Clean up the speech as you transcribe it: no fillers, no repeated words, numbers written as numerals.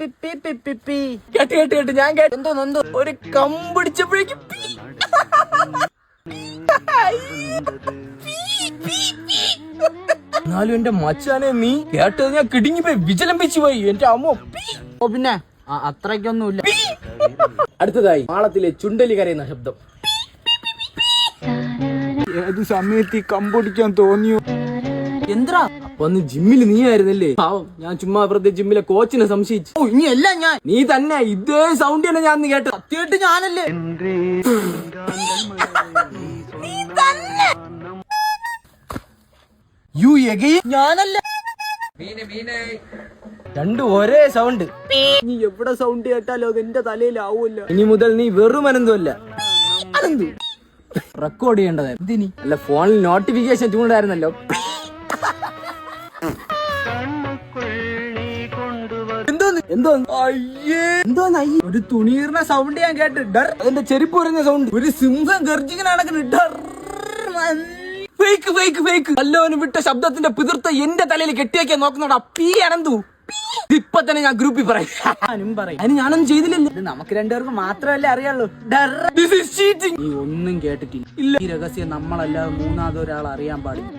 കേട്ട് ഞാൻ കേട്ട് എന്തോ ഒരു കമ്പിടിച്ചപ്പോഴേക്കും എന്നാലും എന്റെ മച്ചാനെ നീ കേട്ടത് ഞാൻ കിടുങ്ങി പോയി വിജലംബിച്ചു പോയി എന്റെ അമ്മ. പിന്നെ അത്രയ്ക്കൊന്നുമില്ല. അടുത്തതായി മാളത്തിലെ ചുണ്ടലി കരയുന്ന ശബ്ദം. ഏത് സമയത്ത് ഈ കമ്പൊടിക്കാൻ തോന്നിയോ? എന്താ അപ്പൊ അന്ന് ജിമ്മിൽ നീ ആയിരുന്നല്ലേ? പാവം, ഞാൻ ചുമ്മാ വെറുതെ ജിമ്മിലെ കോച്ചിനെ സംശയിച്ചു. ഓ ഇനി എല്ലാം ഞാൻ. നീ തന്നെ ഇതേ സൗണ്ട് തന്നെ ഞാൻ കേട്ടു. സത്യമായിട്ട് ഞാനല്ലേ? യു എഗെയിൻ ഞാനല്ല. രണ്ടും ഒരേ സൗണ്ട്. നീ എവിടെ സൗണ്ട് കേട്ടാലോ അത് എന്റെ തലയിലാവൂല്ലോ. ഇനി മുതൽ നീ വെറും അനന്തമല്ല, അനന്തു. റെക്കോർഡ് ചെയ്യേണ്ടതായിരുന്നു. എന്തിനി? അല്ല, ഫോണിൽ നോട്ടിഫിക്കേഷൻ ട്യൂണായിരുന്നല്ലോ. ഒരു തുണീറിന സൗണ്ട് ഞാൻ കേട്ട്. അതിന്റെ ചെരുപ്പ് പറഞ്ഞ സൗണ്ട്. ഒരു സിംഹം ഗർജിങ്ങനെ നടക്കുന്നു. നല്ലവന് വിട്ട ശബ്ദത്തിന്റെ പിതൃത്ത എന്റെ തലയിൽ കെട്ടിവെക്കാൻ നോക്കുന്നോടാ പി അനന്തു. ഇപ്പൊ തന്നെ ഞാൻ ഗ്രൂപ്പിൽ പറയും. അതിന് ഞാനൊന്നും ചെയ്തില്ലല്ലോ. ഇത് നമുക്ക് രണ്ടുപേർക്ക് മാത്രമല്ലേ അറിയാളൂ. This is cheating. നീ ഒന്നും കേട്ടിട്ടില്ല. ഈ രഹസ്യം നമ്മളല്ലാതെ മൂന്നാമതൊരാൾ അറിയാൻ പാടില്ല.